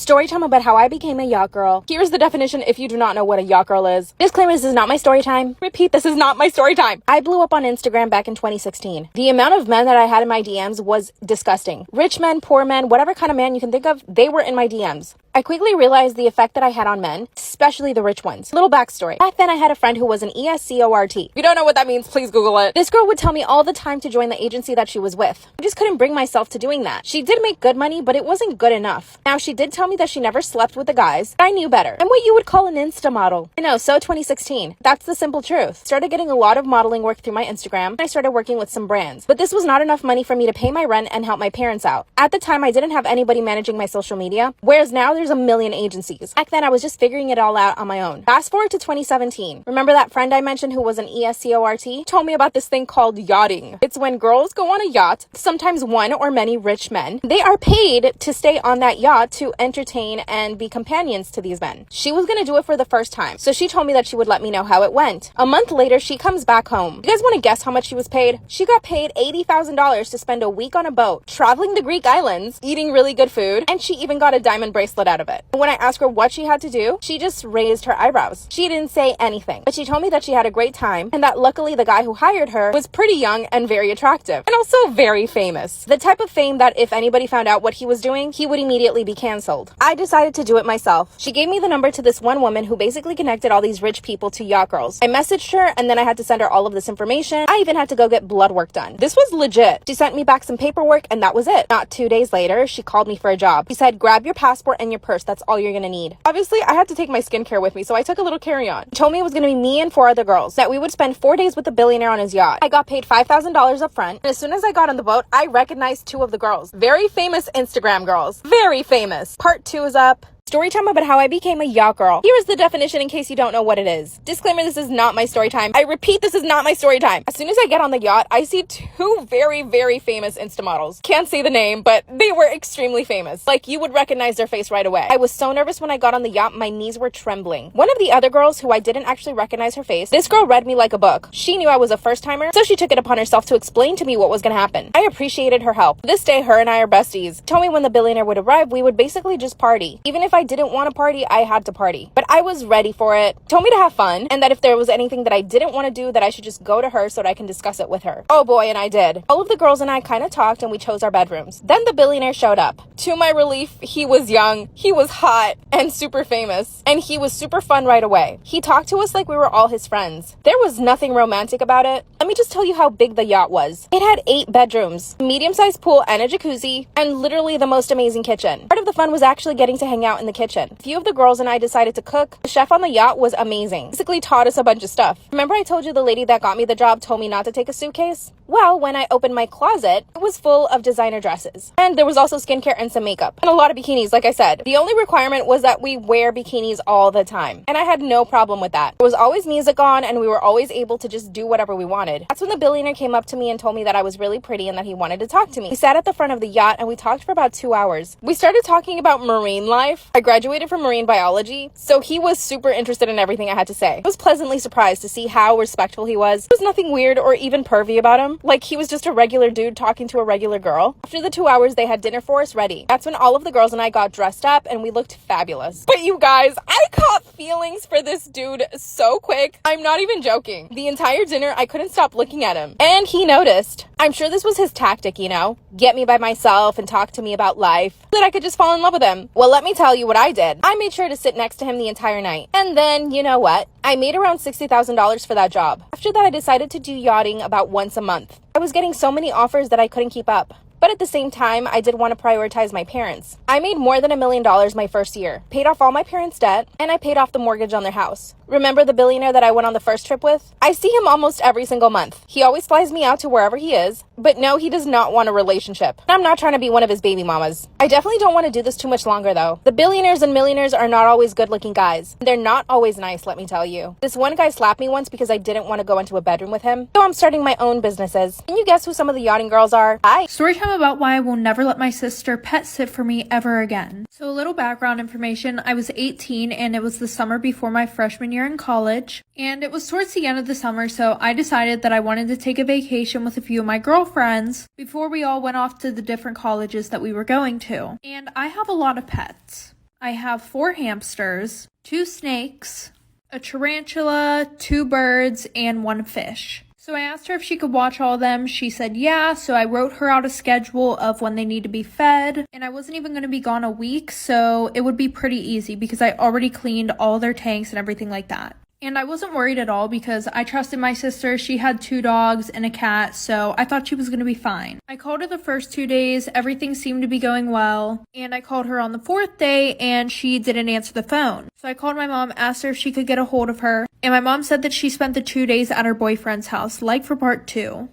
Story time about how I became a yacht girl. Here's the definition if you do not know what a yacht girl is. Disclaimer, this is not my story time. Repeat, this is not my story time. I blew up on Instagram back in 2016. The amount of men that I had in my DMs was disgusting. Rich men, poor men, whatever kind of man you can think of, they were in my DMs. I quickly realized the effect that I had on men, especially the rich ones. Little backstory. Back then, I had a friend who was an ESCORT. If you don't know what that means, please Google it. This girl would tell me all the time to join the agency that she was with. I just couldn't bring myself to doing that. She did make good money, but it wasn't good enough. Now, she did tell me that she never slept with the guys, but I knew better. I'm what you would call an Insta model. I know, so 2016. That's the simple truth. Started getting a lot of modeling work through my Instagram, and I started working with some brands. But this was not enough money for me to pay my rent and help my parents out. At the time, I didn't have anybody managing my social media, whereas now there's a million agencies. Back then, I was just figuring it all out on my own. Fast forward to 2017. Remember that friend I mentioned who was an ESCORT? Told me about this thing called yachting. It's when girls go on a yacht, sometimes one or many rich men. They are paid to stay on that yacht to entertain and be companions to these men. She was gonna do it for the first time, so she told me that she would let me know how it went. A month later, she comes back home. You guys want to guess how much she was paid? She got paid $80,000 to spend a week on a boat, traveling the Greek islands, eating really good food, and she even got a diamond bracelet out of it. When I asked her what she had to do, she just raised her eyebrows. She didn't say anything, but she told me that she had a great time and that luckily the guy who hired her was pretty young and very attractive and also very famous. The type of fame that if anybody found out what he was doing, he would immediately be canceled. I decided to do it myself. She gave me the number to this one woman who basically connected all these rich people to yacht girls. I messaged her and then I had to send her all of this information. I even had to go get blood work done. This was legit. She sent me back some paperwork and that was it. Not 2 days later, she called me for a job. She said, grab your passport and your purse. That's all you're gonna need. Obviously, I had to take my skincare with me, so I took a little carry-on. She told me it was going to be me and 4 other girls, that we would spend 4 days with the billionaire on his yacht. I got paid $5,000 up front, and as soon as I got on the boat, I recognized 2 of the girls. Very famous Instagram girls. Very famous. Part 2 is up. Story time about how I became a yacht girl. Here is the definition in case you don't know what it is. Disclaimer, this is not my story time. I repeat, this is not my story time. As soon as I get on the yacht, I see 2 very, very famous Insta models. Can't say the name, but they were extremely famous. Like, you would recognize their face right away. I was so nervous when I got on the yacht, my knees were trembling. One of the other girls, who I didn't actually recognize her face, this girl read me like a book. She knew I was a first timer, so she took it upon herself to explain to me what was gonna happen. I appreciated her help. This day, her and I are besties. Told me when the billionaire would arrive, we would basically just party. Even if I didn't want to party, I had to party. But I was ready for it. Told me to have fun, and that if there was anything that I didn't want to do, that I should just go to her so that I can discuss it with her. Oh boy, and I did. All of the girls and I kind of talked and we chose our bedrooms. Then the billionaire showed up. To my relief, he was young, he was hot, and super famous. And he was super fun right away. He talked to us like we were all his friends. There was nothing romantic about it. Let me just tell you how big the yacht was. It had 8 bedrooms, a medium-sized pool and a jacuzzi, and literally the most amazing kitchen. Part of the fun was actually getting to hang out in the kitchen. A few of the girls and I decided to cook. The chef on the yacht was amazing. Basically taught us a bunch of stuff. Remember I told you the lady that got me the job told me not to take a suitcase? Well, when I opened my closet, it was full of designer dresses. And there was also skincare and some makeup. And a lot of bikinis, like I said. The only requirement was that we wear bikinis all the time. And I had no problem with that. There was always music on and we were always able to just do whatever we wanted. That's when the billionaire came up to me and told me that I was really pretty and that he wanted to talk to me. We sat at the front of the yacht and we talked for about 2 hours. We started talking about marine life. I graduated from marine biology, so he was super interested in everything I had to say. I was pleasantly surprised to see how respectful he was. There was nothing weird or even pervy about him. Like, he was just a regular dude talking to a regular girl. After the 2 hours, they had dinner for us ready. That's when all of the girls and I got dressed up and we looked fabulous. But you guys, I caught feelings for this dude so quick. I'm not even joking. The entire dinner, I couldn't stop looking at him. And he noticed. I'm sure this was his tactic, you know? Get me by myself and talk to me about life so that I could just fall in love with him. Well, let me tell you what I did. I made sure to sit next to him the entire night. And then, you know what? I made around $60,000 for that job. After that, I decided to do yachting about once a month. I was getting so many offers that I couldn't keep up. But at the same time, I did want to prioritize my parents. I made more than $1 million my first year, paid off all my parents' debt, and I paid off the mortgage on their house. Remember the billionaire that I went on the first trip with? I see him almost every single month. He always flies me out to wherever he is, but no, he does not want a relationship. I'm not trying to be one of his baby mamas. I definitely don't want to do this too much longer though. The billionaires and millionaires are not always good looking guys. They're not always nice, let me tell you. This one guy slapped me once because I didn't want to go into a bedroom with him, so I'm starting my own businesses. Can you guess who some of the yachting girls are? Hi. Story time about why I will never let my sister pet sit for me ever again. So a little background information, I was 18 and it was the summer before my freshman year in college. And it was towards the end of the summer, so I decided that I wanted to take a vacation with a few of my girlfriends before we all went off to the different colleges that we were going to. And I have a lot of pets. I have 4 hamsters, 2 snakes, a tarantula, 2 birds, and 1 fish. So I asked her if she could watch all of them. She said yeah, so I wrote her out a schedule of when they need to be fed. And I wasn't even going to be gone a week, so it would be pretty easy because I already cleaned all their tanks and everything like that. And I wasn't worried at all because I trusted my sister. She had 2 dogs and a cat, so I thought she was going to be fine. I called her the first 2 days. Everything seemed to be going well. And I called her on the 4th day, and she didn't answer the phone. So I called my mom, asked her if she could get a hold of her. And my mom said that she spent the 2 days at her boyfriend's house, like for part 2.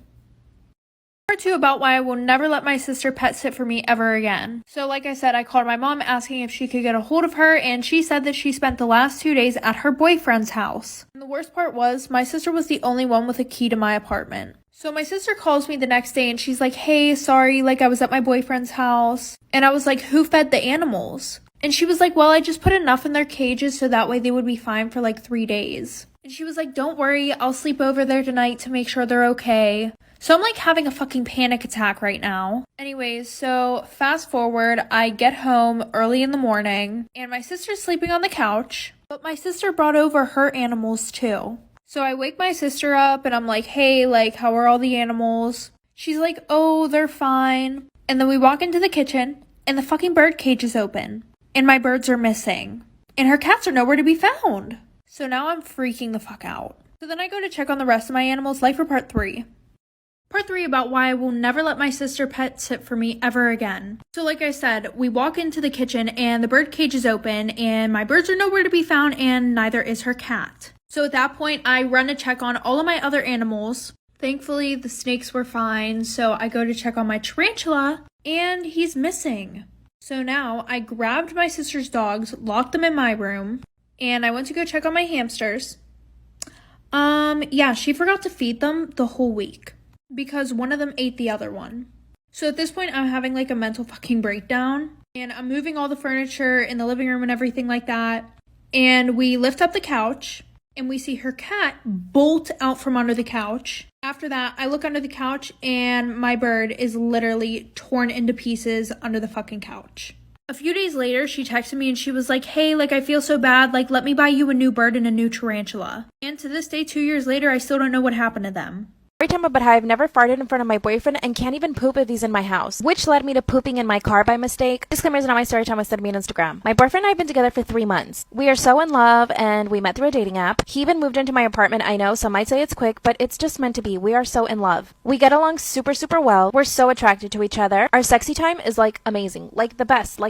Part 2 about why I will never let my sister pet sit for me ever again. So like I said, I called my mom asking if she could get a hold of her, and she said that she spent the last 2 days at her boyfriend's house. And the worst part was, my sister was the only one with a key to my apartment. So my sister calls me the next day and she's like, hey, sorry, like I was at my boyfriend's house. And I was like, who fed the animals? And she was like, well, I just put enough in their cages so that way they would be fine for like 3 days. And she was like, don't worry, I'll sleep over there tonight to make sure they're okay. So I'm like having a fucking panic attack right now. Anyways, so fast forward, I get home early in the morning and my sister's sleeping on the couch, but my sister brought over her animals too. So I wake my sister up and I'm like, hey, like, how are all the animals? She's like, oh, they're fine. And then we walk into the kitchen and the fucking bird cage is open and my birds are missing and her cats are nowhere to be found. So now I'm freaking the fuck out. So then I go to check on the rest of my animals, like for part 3. Part 3 about why I will never let my sister pet sit for me ever again. So like I said, we walk into the kitchen and the bird cage is open and my birds are nowhere to be found and neither is her cat. So at that point, I run to check on all of my other animals. Thankfully, the snakes were fine, so I go to check on my tarantula and he's missing. So now I grabbed my sister's dogs, locked them in my room, and I went to go check on my hamsters. Yeah, she forgot to feed them the whole week because one of them ate the other one. So at this point, I'm having like a mental fucking breakdown and I'm moving all the furniture in the living room and everything like that. And we lift up the couch and we see her cat bolt out from under the couch. After that, I look under the couch and my bird is literally torn into pieces under the fucking couch. A few days later, she texted me and she was like, hey, like I feel so bad, like let me buy you a new bird and a new tarantula. And to this day, 2 years later, I still don't know what happened to them. Storytime about how I've never farted in front of my boyfriend and can't even poop if he's in my house, which led me to pooping in my car by mistake. Disclaimer is not my storytime, was sent to me on Instagram. My boyfriend and I have been together for 3 months. We are so in love and we met through a dating app. He even moved into my apartment. I know some might say it's quick, but it's just meant to be. We are so in love. We get along super well. We're so attracted to each other. Our sexy time is like amazing, like the best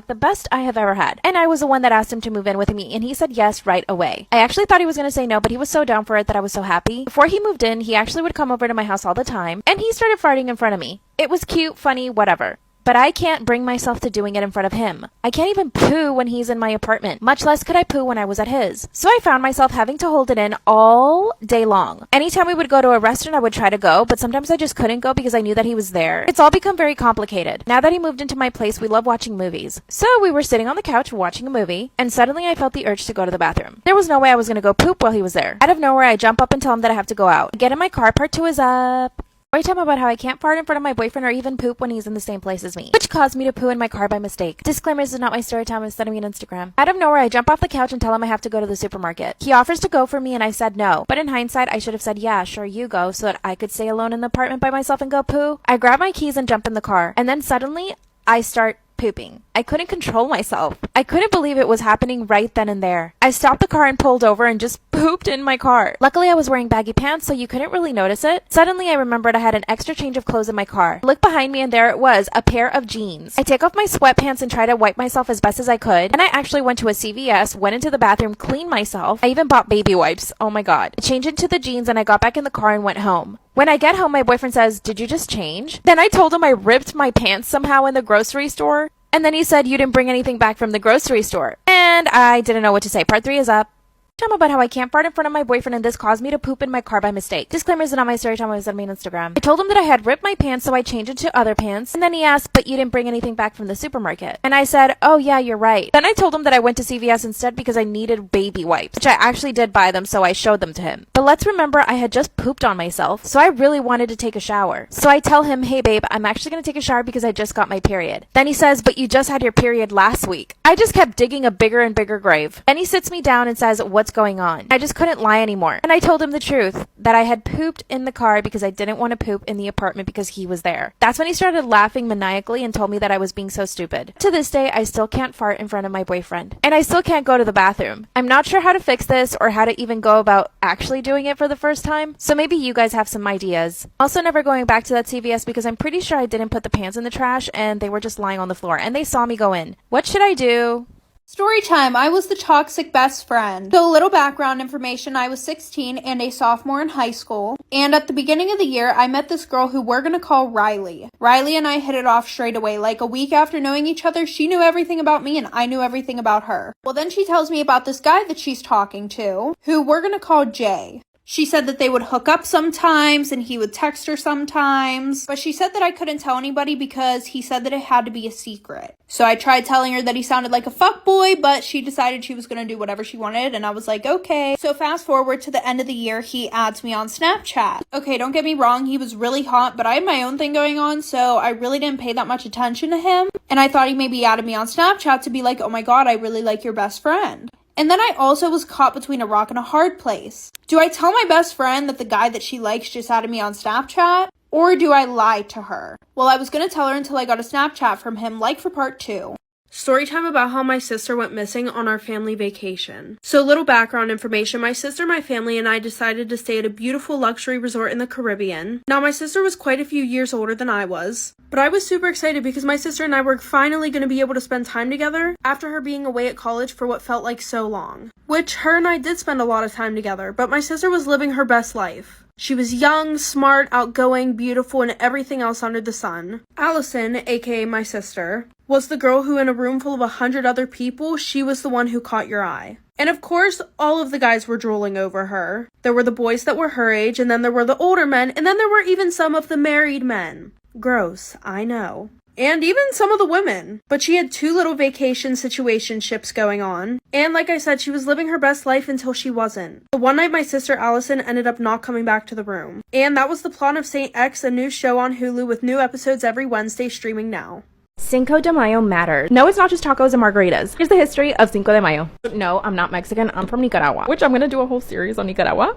I have ever had. And I was the one that asked him to move in with me and he said yes right away. I actually thought he was going to say no, but he was so down for it that I was so happy. Before he moved in, he actually would come over to my house all the time. And he started farting in front of me. It was cute, funny, whatever. But I can't bring myself to doing it in front of him. I can't even poo when he's in my apartment, much less could I poo when I was at his. So I found myself having to hold it in all day long. Anytime we would go to a restaurant, I would try to go, but sometimes I just couldn't go because I knew that he was there. It's all become very complicated. Now that he moved into my place, we love watching movies. So we were sitting on the couch watching a movie, and suddenly I felt the urge to go to the bathroom. There was no way I was going to go poop while he was there. Out of nowhere, I jump up and tell him that I have to go out. I get in my car, part 2 is up. Storytime about how I can't fart in front of my boyfriend or even poop when he's in the same place as me, which caused me to poo in my car by mistake. Disclaimer, this is not my story time, it's sending me on Instagram. Out of nowhere, I jump off the couch and tell him I have to go to the supermarket. He offers to go for me and I said no, but in hindsight, I should have said yeah, sure you go, so that I could stay alone in the apartment by myself and go poo. I grab my keys and jump in the car, and then suddenly, I start pooping. I couldn't control myself. I couldn't believe it was happening right then and there. I stopped the car and pulled over and just pooped in my car. Luckily, I was wearing baggy pants, so you couldn't really notice it. Suddenly, I remembered I had an extra change of clothes in my car. I looked behind me and there it was, a pair of jeans. I take off my sweatpants and try to wipe myself as best as I could. And I actually went to a CVS, went into the bathroom, cleaned myself. I even bought baby wipes. Oh my god. I changed into the jeans and I got back in the car and went home. When I get home, my boyfriend says, did you just change? Then I told him I ripped my pants somehow in the grocery store. And then he said, you didn't bring anything back from the grocery store. And I didn't know what to say. Part 3 is up. Time about how I can't fart in front of my boyfriend and this caused me to poop in my car by mistake. Disclaimer, is not my story time. I was on my Instagram. I told him that I had ripped my pants, so I changed it to other pants. And then he asked, but you didn't bring anything back from the supermarket. And I said, oh yeah, you're right. Then I told him that I went to CVS instead because I needed baby wipes, which I actually did buy them, so I showed them to him. But let's remember, I had just pooped on myself, so I really wanted to take a shower. So I tell him, hey babe, I'm actually gonna take a shower because I just got my period. Then he says, but you just had your period last week. I just kept digging a bigger and bigger grave. Then he sits me down and says, what's going on? I just couldn't lie anymore. And I told him the truth, that I had pooped in the car because I didn't want to poop in the apartment because he was there. That's when he started laughing maniacally and told me that I was being so stupid. To this day, I still can't fart in front of my boyfriend. And I still can't go to the bathroom. I'm not sure how to fix this or how to even go about actually doing it for the first time. So maybe you guys have some ideas. Also, never going back to that CVS because I'm pretty sure I didn't put the pants in the trash and they were just lying on the floor and they saw me go in. What should I do? Storytime, I was the toxic best friend. So a little background information, I was 16 and a sophomore in high school. And at the beginning of the year, I met this girl who we're gonna call Riley. Riley and I hit it off straight away. Like a week after knowing each other, she knew everything about me and I knew everything about her. Well, then she tells me about this guy that she's talking to, who we're gonna call Jay. She said that they would hook up sometimes and he would text her sometimes. But she said that I couldn't tell anybody because he said that it had to be a secret. So I tried telling her that he sounded like a fuckboy, but she decided she was going to do whatever she wanted. And I was like, okay. So fast forward to the end of the year, he adds me on Snapchat. Okay, don't get me wrong. He was really hot, but I had my own thing going on. So I really didn't pay that much attention to him. And I thought he maybe added me on Snapchat to be like, oh my God, I really like your best friend. And then I also was caught between a rock and a hard place. Do I tell my best friend that the guy that she likes just added me on Snapchat? Or do I lie to her? Well, I was gonna tell her until I got a Snapchat from him, like for part 2. Storytime about how my sister went missing on our family vacation. So little background information, my sister, my family, and I decided to stay at a beautiful luxury resort in the Caribbean. Now my sister was quite a few years older than I was, but I was super excited because my sister and I were finally going to be able to spend time together after her being away at college for what felt like so long. Which her and I did spend a lot of time together, but my sister was living her best life. She was young, smart, outgoing, beautiful, and everything else under the sun. Allison, aka my sister, was the girl who in a room full of 100 other people, she was the one who caught your eye. And of course, all of the guys were drooling over her. There were the boys that were her age, and then there were the older men, and then there were even some of the married men. Gross, I know. And even some of the women. But she had 2 little vacation situationships going on. And like I said, she was living her best life until she wasn't. But one night my sister Allison ended up not coming back to the room. And that was the plot of Saint X, a new show on Hulu with new episodes every Wednesday, streaming now. Cinco de Mayo matters. No, it's not just tacos and margaritas. Here's the history of Cinco de Mayo. No, I'm not Mexican. I'm from Nicaragua, which I'm gonna do a whole series on Nicaragua.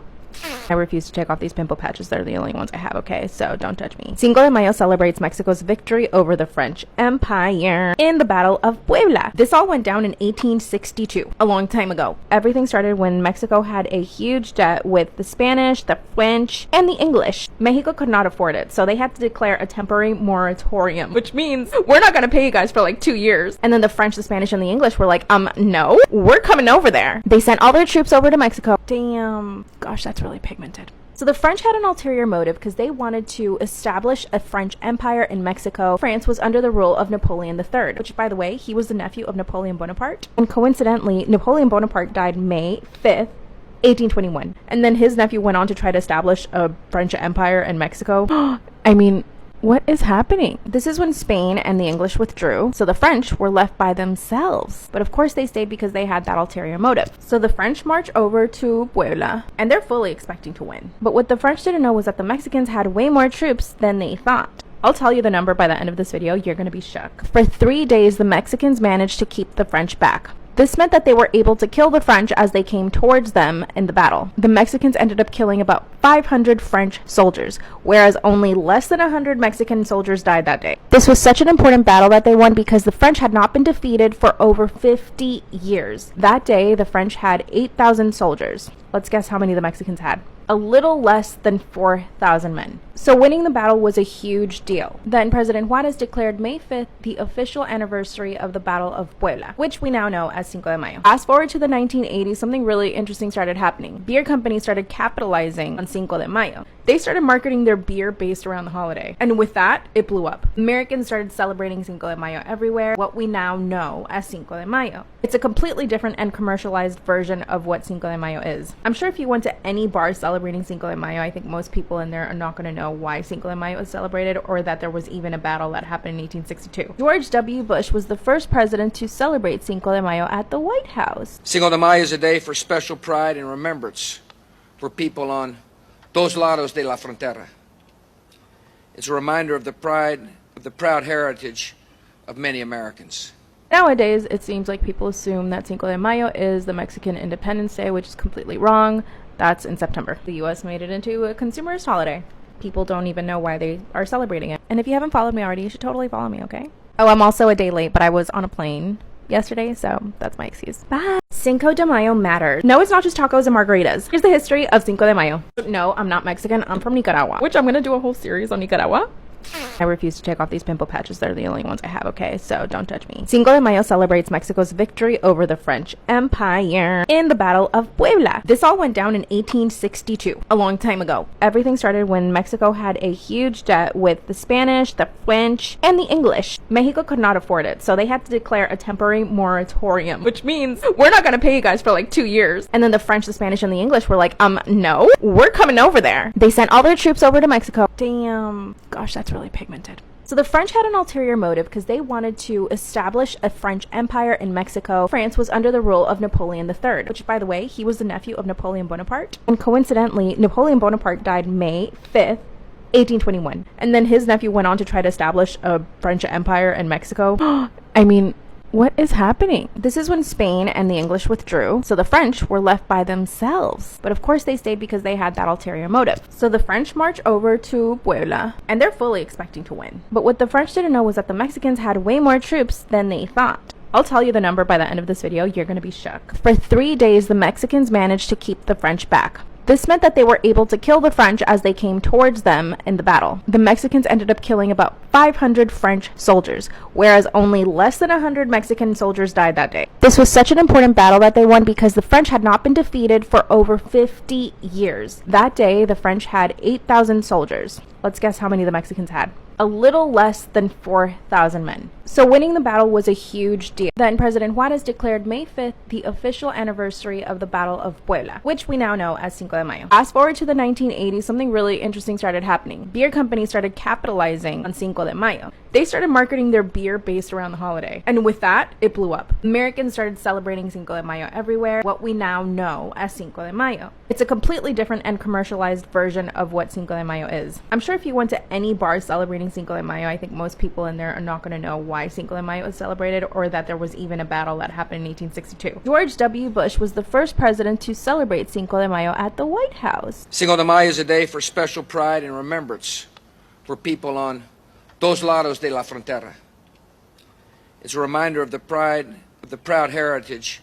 I refuse to take off these pimple patches. They're the only ones I have, okay? So don't touch me. Cinco de Mayo celebrates Mexico's victory over the French Empire in the Battle of Puebla. This all went down in 1862, a long time ago. Everything started when Mexico had a huge debt with the Spanish, the French, and the English. Mexico could not afford it, so they had to declare a temporary moratorium, which means we're not gonna pay you guys for like 2 years. And then the French, the Spanish, and the English were like, no, we're coming over there. They sent all their troops over to Mexico. Damn, gosh, that's really pigmented. So the French had an ulterior motive because they wanted to establish a French empire in Mexico. France was under the rule of Napoleon III, which, by the way, he was the nephew of Napoleon Bonaparte. And coincidentally, Napoleon Bonaparte died May 5th, 1821. And then his nephew went on to try to establish a French empire in Mexico. I mean, what is happening? This is when Spain and the English withdrew, so the French were left by themselves. But of course they stayed because they had that ulterior motive. So the French march over to Puebla, and they're fully expecting to win. But what the French didn't know was that the Mexicans had way more troops than they thought. I'll tell you the number by the end of this video. You're gonna be shook. For 3 days, the Mexicans managed to keep the French back. This meant that they were able to kill the French as they came towards them in the battle. The Mexicans ended up killing about 500 French soldiers, whereas only less than 100 Mexican soldiers died that day. This was such an important battle that they won because the French had not been defeated for over 50 years. That day, the French had 8,000 soldiers. Let's guess how many the Mexicans had. a little less than 4,000 men. So winning the battle was a huge deal. Then President Juarez declared May 5th the official anniversary of the Battle of Puebla, which we now know as Cinco de Mayo. Fast forward to the 1980s, something really interesting started happening. Beer companies started capitalizing on Cinco de Mayo. They started marketing their beer based around the holiday. And with that, it blew up. Americans started celebrating Cinco de Mayo everywhere, what we now know as Cinco de Mayo. It's a completely different and commercialized version of what Cinco de Mayo is. I'm sure if you went to any bar celebrating Cinco de Mayo, I think most people in there are not going to know why Cinco de Mayo is celebrated or that there was even a battle that happened in 1862. George W. Bush was the first president to celebrate Cinco de Mayo at the White House. Cinco de Mayo is a day for special pride and remembrance for people on dos lados de la frontera. It's a reminder of the proud heritage of many Americans. Nowadays, it seems like people assume that Cinco de Mayo is the Mexican Independence Day, which is completely wrong. That's in September. The U.S. made it into a consumerist holiday. People don't even know why they are celebrating it. And if you haven't followed me already, you should totally follow me, okay? Oh, I'm also a day late, but I was on a plane yesterday, so that's my excuse. Bye! Cinco de Mayo matters. No, it's not just tacos and margaritas. Here's the history of Cinco de Mayo. No, I'm not Mexican. I'm from Nicaragua, which I'm gonna do a whole series on Nicaragua. I refuse to take off these pimple patches. They're the only ones I have, okay? So don't judge me. Cinco de Mayo celebrates Mexico's victory over the French Empire in the Battle of Puebla. This all went down in 1862, a long time ago. Everything started when Mexico had a huge debt with the Spanish, the French, and the English. Mexico could not afford it, so they had to declare a temporary moratorium, which means we're not gonna pay you guys for like 2 years. And then the French, the Spanish, and the English were like, no, we're coming over there. They sent all their troops over to Mexico. Damn, gosh, that's really pigmented. So the French had an ulterior motive because they wanted to establish a French empire in Mexico. France was under the rule of Napoleon III, which, by the way, he was the nephew of Napoleon Bonaparte. And coincidentally, Napoleon Bonaparte died May 5th, 1821. And then his nephew went on to try to establish a French empire in Mexico. I mean, what is happening? This is when Spain and the English withdrew, so the French were left by themselves. But of course they stayed because they had that ulterior motive. So the French march over to Puebla, and they're fully expecting to win. But what the French didn't know was that the Mexicans had way more troops than they thought. I'll tell you the number by the end of this video. You're gonna be shook. For 3 days, the Mexicans managed to keep the French back. This meant that they were able to kill the French as they came towards them in the battle. The Mexicans ended up killing about 500 French soldiers, whereas only less than 100 Mexican soldiers died that day. This was such an important battle that they won because the French had not been defeated for over 50 years. That day, the French had 8,000 soldiers. Let's guess how many the Mexicans had. A little less than 4,000 men. So winning the battle was a huge deal. Then President Juarez declared May 5th the official anniversary of the Battle of Puebla, which we now know as Cinco de Mayo. Fast forward to the 1980s, something really interesting started happening. Beer companies started capitalizing on Cinco de Mayo. They started marketing their beer based around the holiday. And with that, it blew up. Americans started celebrating Cinco de Mayo everywhere, what we now know as Cinco de Mayo. It's a completely different and commercialized version of what Cinco de Mayo is. I'm sure if you went to any bar celebrating Cinco de Mayo, I think most people in there are not going to know why Cinco de Mayo is celebrated or that there was even a battle that happened in 1862. George W. Bush was the first president to celebrate Cinco de Mayo at the White House. Cinco de Mayo is a day for special pride and remembrance for people on dos lados de la frontera. It's a reminder of the proud heritage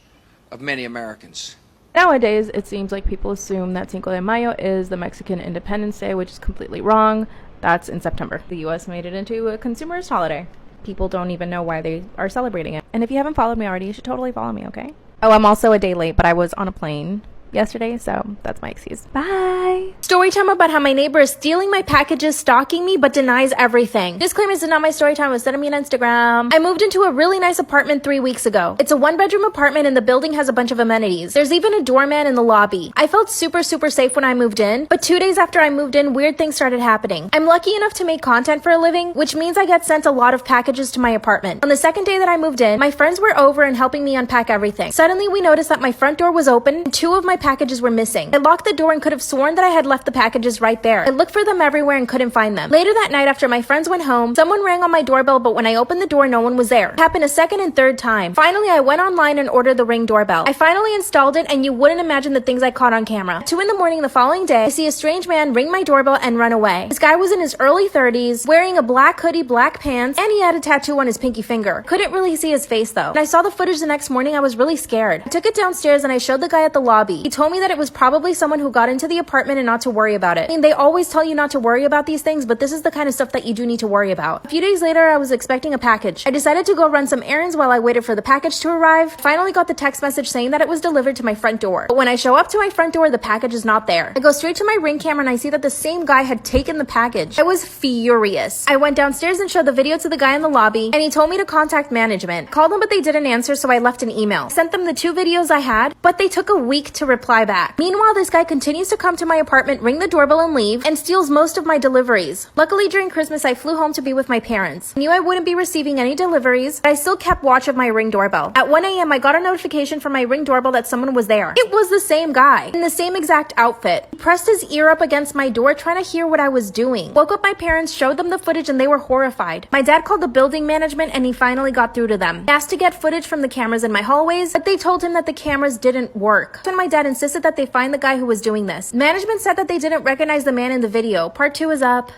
of many Americans. Nowadays, it seems like people assume that Cinco de Mayo is the Mexican Independence Day, which is completely wrong. That's in September. The U.S. made it into a consumerist holiday. People don't even know why they are celebrating it. And if you haven't followed me already, you should totally follow me, okay? Oh, I'm also a day late, but I was on a plane yesterday, so that's my excuse. Bye! Story time about how my neighbor is stealing my packages, stalking me, but denies everything. Disclaimer, this is not my story time. It was sent to me on Instagram. I moved into a really nice apartment 3 weeks ago. It's a 1-bedroom apartment and the building has a bunch of amenities. There's even a doorman in the lobby. I felt super safe when I moved in, but 2 days after I moved in, weird things started happening. I'm lucky enough to make content for a living, which means I get sent a lot of packages to my apartment. On the second day that I moved in, my friends were over and helping me unpack everything. Suddenly, we noticed that my front door was open and 2 of my packages were missing. I locked the door and could have sworn that I had left the packages right there. I looked for them everywhere and couldn't find them. Later that night, after my friends went home, someone rang on my doorbell, but when I opened the door, no one was there. It happened a second and third time. Finally, I went online and ordered the Ring doorbell. I finally installed it, and you wouldn't imagine the things I caught on camera. 2 in the morning the following day, I see a strange man ring my doorbell and run away. This guy was in his early 30s, wearing a black hoodie, black pants, and he had a tattoo on his pinky finger. Couldn't really see his face though. When I saw the footage the next morning, I was really scared. I took it downstairs and I showed the guy at the lobby. He told me that it was probably someone who got into the apartment and not to worry about it. I mean, they always tell you not to worry about these things, but this is the kind of stuff that you do need to worry about. A few days later, I was expecting a package. I decided to go run some errands while I waited for the package to arrive. Finally got the text message saying that it was delivered to my front door. But when I show up to my front door, the package is not there. I go straight to my Ring camera and I see that the same guy had taken the package. I was furious. I went downstairs and showed the video to the guy in the lobby, and he told me to contact management. Called them, but they didn't answer, so I left an email. Sent them the 2 videos I had, but they took a week to reply back. Meanwhile, this guy continues to come to my apartment, ring the doorbell and leave, and steals most of my deliveries. Luckily, during Christmas, I flew home to be with my parents. I knew I wouldn't be receiving any deliveries, but I still kept watch of my Ring doorbell. At 1 a.m., I got a notification from my Ring doorbell that someone was there. It was the same guy, in the same exact outfit. He pressed his ear up against my door, trying to hear what I was doing. Woke up my parents, showed them the footage, and they were horrified. My dad called the building management, and he finally got through to them. He asked to get footage from the cameras in my hallways, but they told him that the cameras didn't work. When my dad insisted that they find the guy who was doing this. Management said that they didn't recognize the man in the video. Part 2 is up.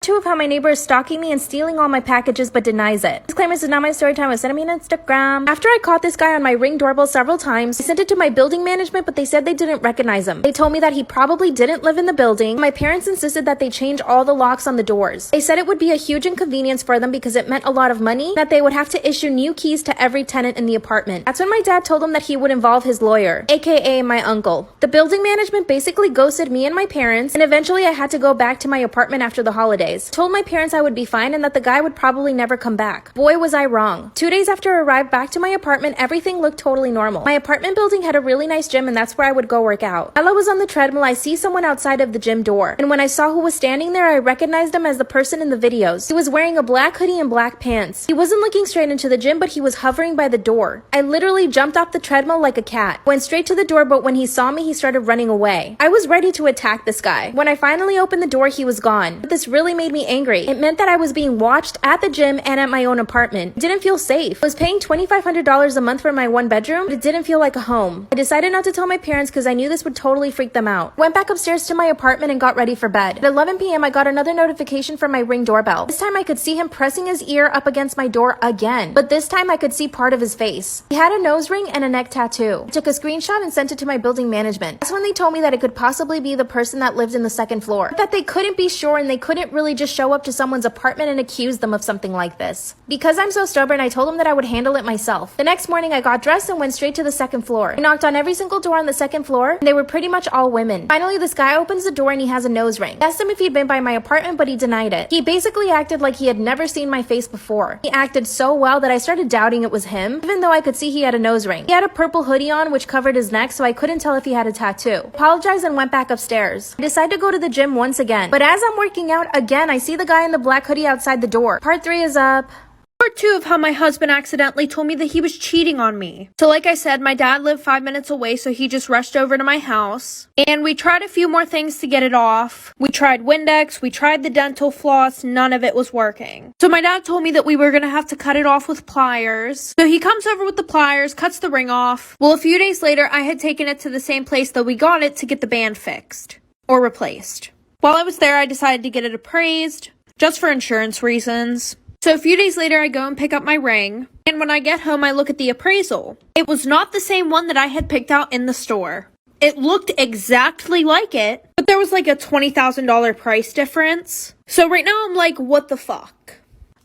2 of how my neighbor is stalking me and stealing all my packages but denies it. Disclaimer, this is not my story time. I sent me on Instagram. After I caught this guy on my Ring doorbell several times, I sent it to my building management, but they said they didn't recognize him. They told me that he probably didn't live in the building. My parents insisted that they change all the locks on the doors. They said it would be a huge inconvenience for them because it meant a lot of money, that they would have to issue new keys to every tenant in the apartment. That's when my dad told him that he would involve his lawyer, aka my uncle. The building management basically ghosted me and my parents, and eventually I had to go back to my apartment after the holidays. Told my parents I would be fine and that the guy would probably never come back. Boy, was I wrong. 2 days after I arrived back to my apartment, everything looked totally normal. My apartment building had a really nice gym, and that's where I would go work out. While I was on the treadmill, I see someone outside of the gym door, and when I saw who was standing there, I recognized him as the person in the videos. He was wearing a black hoodie and black pants. He wasn't looking straight into the gym, but he was hovering by the door. I literally jumped off the treadmill like a cat. Went straight to the door, but when he saw me, he started running away. I was ready to attack this guy. When I finally opened the door, he was gone. But this really made me angry. It meant that I was being watched at the gym and at my own apartment. It didn't feel safe. I was paying $2,500 a month for my 1 bedroom, but it didn't feel like a home. I decided not to tell my parents because I knew this would totally freak them out. Went back upstairs to my apartment and got ready for bed. At 11 p.m., I got another notification from my Ring doorbell. This time I could see him pressing his ear up against my door again, but this time I could see part of his face. He had a nose ring and a neck tattoo. I took a screenshot and sent it to my building management. That's when they told me that it could possibly be the person that lived in the 2nd floor. But that they couldn't be sure and they couldn't really just show up to someone's apartment and accuse them of something like this. Because I'm so stubborn, I told them that I would handle it myself. The next morning, I got dressed and went straight to the 2nd floor. I knocked on every single door on the 2nd floor, and they were pretty much all women. Finally, this guy opens the door and he has a nose ring. I asked him if he'd been by my apartment, but he denied it. He basically acted like he had never seen my face before. He acted so well that I started doubting it was him, even though I could see he had a nose ring. He had a purple hoodie on, which covered his neck, so I couldn't tell if he had a tattoo. I apologized and went back upstairs. I decided to go to the gym once again, but as I'm working out again, I see the guy in the black hoodie outside the door. Part 3 is up. Part 2 of how my husband accidentally told me that he was cheating on me. So like I said, my dad lived 5 minutes away, so he just rushed over to my house. And we tried a few more things to get it off. We tried Windex, we tried the dental floss, none of it was working. So my dad told me that we were gonna have to cut it off with pliers. So he comes over with the pliers, cuts the ring off. Well, a few days later, I had taken it to the same place that we got it to get the band fixed. Or replaced. While I was there, I decided to get it appraised, just for insurance reasons. So a few days later, I go and pick up my ring, and when I get home, I look at the appraisal. It was not the same one that I had picked out in the store. It looked exactly like it, but there was like a $20,000 price difference. So right now, I'm like, what the fuck?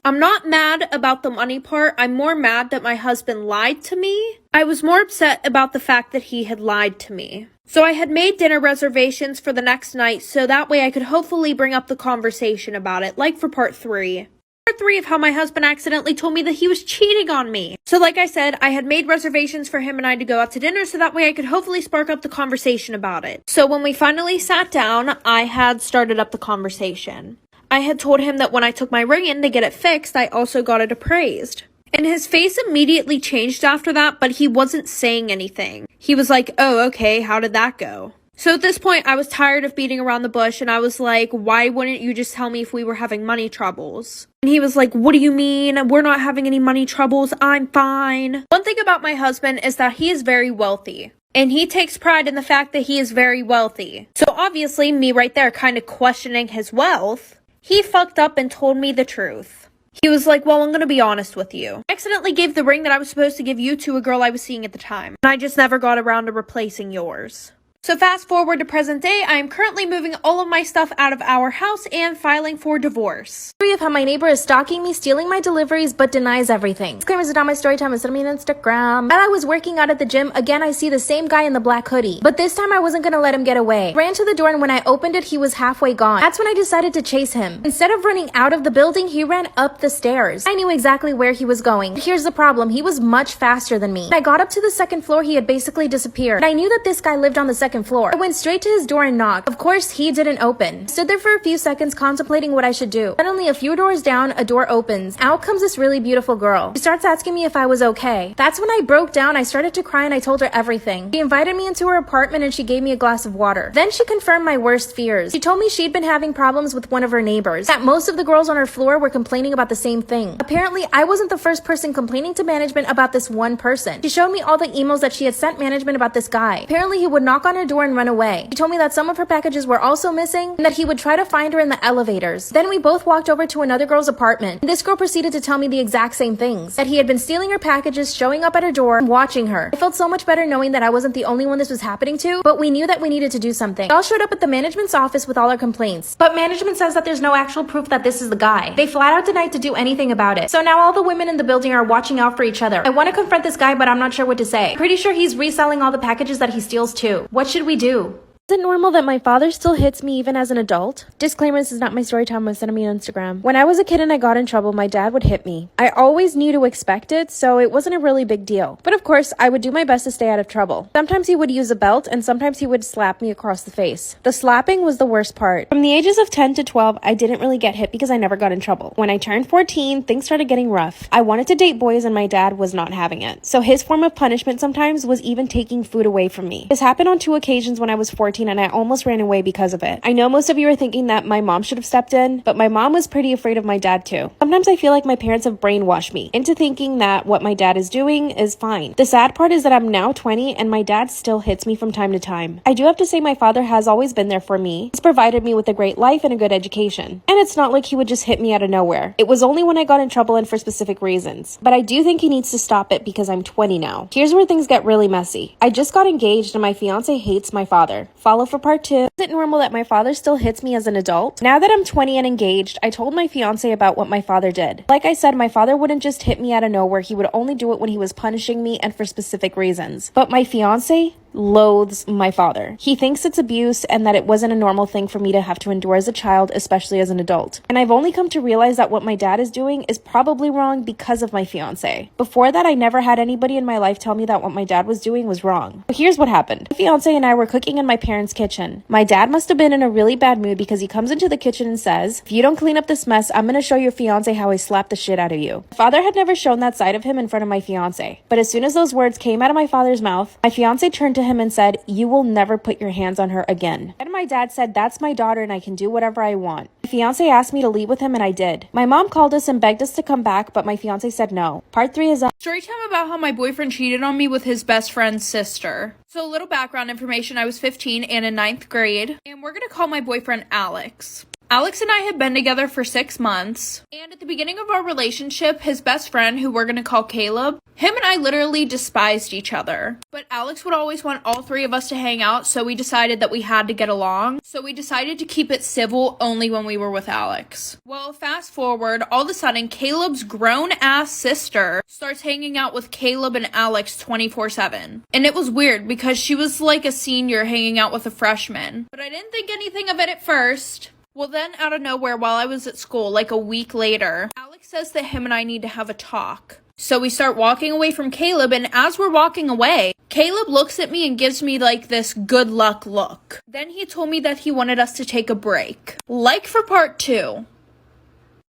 I'm not mad about the money part. I'm more mad that my husband lied to me. I was more upset about the fact that he had lied to me. So I had made dinner reservations for the next night, so that way I could hopefully bring up the conversation about it, like for part 3. Part 3 of how my husband accidentally told me that he was cheating on me. So like I said, I had made reservations for him and I to go out to dinner so that way I could hopefully spark up the conversation about it. So when we finally sat down, I had started up the conversation. I had told him that when I took my ring in to get it fixed, I also got it appraised. And his face immediately changed after that, but he wasn't saying anything. He was like, oh, okay, how did that go? So at this point, I was tired of beating around the bush, and I was like, why wouldn't you just tell me if we were having money troubles? And he was like, what do you mean? We're not having any money troubles. I'm fine. One thing about my husband is that he is very wealthy. And he takes pride in the fact that he is very wealthy. So obviously, me right there kind of questioning his wealth, he fucked up and told me the truth. He was like, well, I'm going to be honest with you. I accidentally gave the ring that I was supposed to give you to a girl I was seeing at the time. And I just never got around to replacing yours. So fast forward to present day, I am currently moving all of my stuff out of our house and filing for divorce. Story of how my neighbor is stalking me, stealing my deliveries, but denies everything. Disclaimers are not my story time, instead of me on Instagram. While I was working out at the gym, again I see the same guy in the black hoodie. But this time I wasn't gonna let him get away. Ran to the door, and when I opened it, he was halfway gone. That's when I decided to chase him. Instead of running out of the building, he ran up the stairs. I knew exactly where he was going. Here's the problem, he was much faster than me. When I got up to the second floor, he had basically disappeared. But I knew that this guy lived on the second floor. I went straight to his door and knocked. Of course, he didn't open. I stood there for a few seconds contemplating what I should do. Suddenly, a few doors down, a door opens. Out comes this really beautiful girl. She starts asking me if I was okay. That's when I broke down. I started to cry and I told her everything. She invited me into her apartment and she gave me a glass of water. Then she confirmed my worst fears. She told me she'd been having problems with one of her neighbors, that most of the girls on her floor were complaining about the same thing. Apparently, I wasn't the first person complaining to management about this one person. She showed me all the emails that she had sent management about this guy. Apparently, he would knock on her door and run away. She told me that some of her packages were also missing and that he would try to find her in the elevators. Then we both walked over to another girl's apartment, and this girl proceeded to tell me the exact same things, that he had been stealing her packages, showing up at her door, and watching her. I felt so much better knowing that I wasn't the only one this was happening to, but we knew that we needed to do something. We all showed up at the management's office with all our complaints, but management says that there's no actual proof that this is the guy. They flat out denied to do anything about it. So now all the women in the building are watching out for each other. I want to confront this guy, but I'm not sure what to say. Pretty sure he's reselling all the packages that he steals too. What should we do? Is it normal that my father still hits me even as an adult? Disclaimer, this is not my story time, send me on Instagram. When I was a kid and I got in trouble, my dad would hit me. I always knew to expect it, so it wasn't a really big deal. But of course, I would do my best to stay out of trouble. Sometimes he would use a belt, and sometimes he would slap me across the face. The slapping was the worst part. From the ages of 10 to 12, I didn't really get hit because I never got in trouble. When I turned 14, things started getting rough. I wanted to date boys and my dad was not having it. So his form of punishment sometimes was even taking food away from me. This happened on 2 occasions when I was 14 and I almost ran away because of it. I know most of you are thinking that my mom should have stepped in, but my mom was pretty afraid of my dad too. Sometimes I feel like my parents have brainwashed me into thinking that what my dad is doing is fine. The sad part is that I'm now 20 and my dad still hits me from time to time. I do have to say my father has always been there for me. He's provided me with a great life and a good education. And it's not like he would just hit me out of nowhere. It was only when I got in trouble and for specific reasons. But I do think he needs to stop it because I'm 20 now. Here's where things get really messy. I just got engaged and my fiance hates my father. Follow for part 2. Is it normal that my father still hits me as an adult? Now that I'm 20 and engaged, I told my fiance about what my father did. Like I said, my father wouldn't just hit me out of nowhere. He would only do it when he was punishing me and for specific reasons. But my fiance loathes my father. He thinks it's abuse and that it wasn't a normal thing for me to have to endure as a child, especially as an adult. And I've only come to realize that what my dad is doing is probably wrong because of my fiance. Before that, I never had anybody in my life tell me that what my dad was doing was wrong. But here's what happened. My fiance and I were cooking in my parents' kitchen. My dad must have been in a really bad mood because he comes into the kitchen and says, "If you don't clean up this mess, I'm gonna show your fiance how I slap the shit out of you." My father had never shown that side of him in front of my fiance. But as soon as those words came out of my father's mouth, my fiance turned to him and said, "You will never put your hands on her again." And my dad said, "That's my daughter and I can do whatever I want." My fiance asked me to leave with him and I did. My mom called us and begged us to come back, but my fiance said no. Part 3 is up. Storytime about how my boyfriend cheated on me with his best friend's sister. So a little background information, I was 15 and in 9th grade, and we're gonna call my boyfriend Alex. Alex and I had been together for 6 months, and at the beginning of our relationship, his best friend, who we're gonna call Caleb, him and I literally despised each other. But Alex would always want all 3 of us to hang out, so we decided that we had to get along. So we decided to keep it civil only when we were with Alex. Well, fast forward, all of a sudden, Caleb's grown-ass sister starts hanging out with Caleb and Alex 24/7. And it was weird because she was like a senior hanging out with a freshman. But I didn't think anything of it at first. Well, then out of nowhere, while I was at school, like a week later, Alex says that him and I need to have a talk. So we start walking away from Caleb, and as we're walking away, Caleb looks at me and gives me like this good luck look. Then he told me that he wanted us to take a break. Like for part 2.